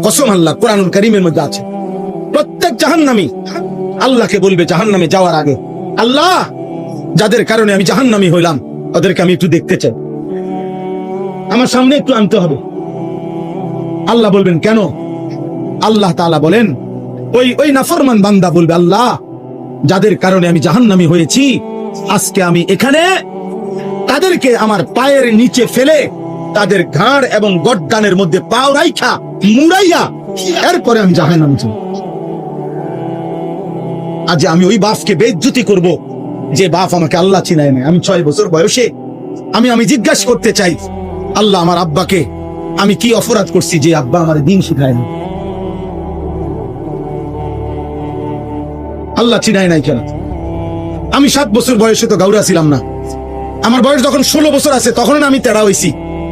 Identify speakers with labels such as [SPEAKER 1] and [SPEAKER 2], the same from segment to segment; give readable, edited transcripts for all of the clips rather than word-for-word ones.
[SPEAKER 1] কসম আল্লাহ, কোরআনুল কারীমের মধ্যে আছে। প্রত্যেক জাহান্নামী আল্লাহকে বলবে জাহান্নামে যাওয়ার আগে, আল্লাহ যাদের কারণে আমি জাহান্নামী হইলাম ওদেরকে আমি একটু দেখতে চাই, আমার সামনে একটু আনতে হবে। আল্লাহ বলবেন কেন? আল্লাহ তাআলা বলেন, ওই নাফরমান বান্দা বলবে, আল্লাহ যাদের কারণে আমি জাহান্নামী হয়েছি, আজকে আমি এখানে তাদেরকে আমার পায়ের নিচে ফেলে তাদের ঘাড় এবং গর্দানের মধ্যে পাও রাইখা মুড়াইয়া এরপরে আমি জাহান্নামে যাব। আজ আমি ওই বাপকে বেইজ্জতি করব যে বাপ আমাকে আল্লাহ চিনায় না। আমি 6 বছর বয়সে আমি জিজ্ঞাসা করতে চাই, আল্লাহ আমার আব্বাকে আমি কি অপরাধ করছি যে আব্বা আমার দিন শিখায় না? আল্লাহ চিনায় নাই কেন? আমি 7 বছর বয়সে তো গাউরা ছিলাম না। আমার বয়স যখন 16 বছর আছে তখন আমি তেড়া হইছি,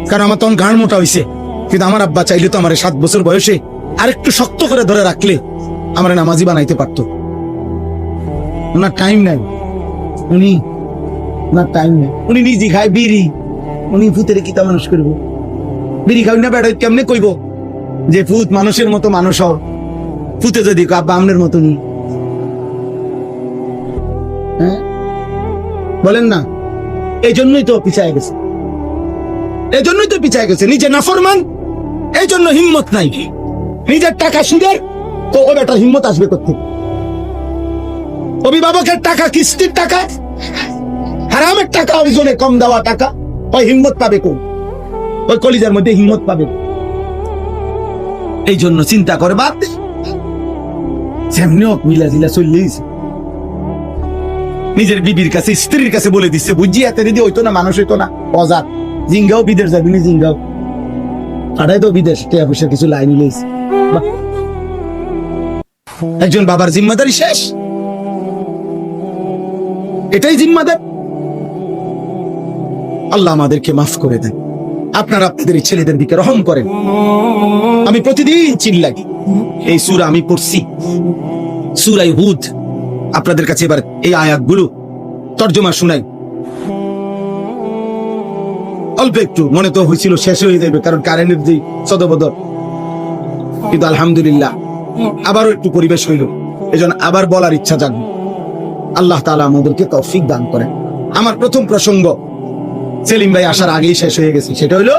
[SPEAKER 1] কারণ আমার তখন ঘাড় মোটা হইছে। কিন্তু আমার আব্বা চাইলে তো আমার 7 বছর বয়সে আরেকটু শক্ত করে ধরে রাখলে আমার নামাজি বানাইতে পারতো। ওনার টাইম নাই, উনি নিজে খায় বিড়ি, উনি ভূতের কিতা মানুষ করবো? বিড়ি খাই না বেড়া কেমনে কইব যে ভূত মানুষের মতো মানুষ হও? ভূতে যদি আব্বা আমনের মতো নি, হ্যাঁ বলেন না? এই জন্যই তো পিছায় গেছে, নিজে নাফরমান, এই জন্য হিম্মত নাই। নিজের টাকা সুদের তো ও বেটার হিম্মত আসবে কোথেকে? অভিভাবকের টাকা, কিস্তির টাকা, হারামের টাকা, ওজনে কম দেওয়া টাকা, ওই হিম্মত পাবে কোন? ওই কলিজার মধ্যে হিম্মত পাবে? এই জন্য চিন্তা করে বাদ যেমনি হোক মিলা জিলা চললেই নিজের বিবির কাছে, স্ত্রীর কাছে বলে দিচ্ছে, বুঝছি এত দিদি হইতো না, মানুষ হইতো না, অজাত জিঙ্গাও বিদেশ যাবি না, জিঙ্গাও আড়াই তো বিদেশ টিয়া পয়সা কিছু লাইন লইছে। একজন বাবার জিম্মাদারি শেষ, এটাই জিম্মাদার। আল্লাহ আমাদেরকে মাফ করে দেন। আপনারা আপনাদের ছেলেদের দিকে রহম করেন। আমি প্রতিদিন চিল্লাই, এই সূরা আমি পড়ছি, সূরা হুদ। আপনাদের কাছে এবার এই আয়াতগুলো তর্জমা শুনাই। অল্প একটু মনে তো হয়েছিল শেষ হয়ে যাবে, কারণ কারেন্টের যে সদবদল, কিন্তু আলহামদুলিল্লাহ আবারও একটু পরিবেশ হইল, এজন্য আবার বলার ইচ্ছা জাগবে। আল্লাহ তাআলা আমাদেরকে তৌফিক দান করেন। আমার প্রথম প্রসঙ্গ সেলিম ভাই আসার আগেই শেষ হয়ে গেছে, সেটা হইলো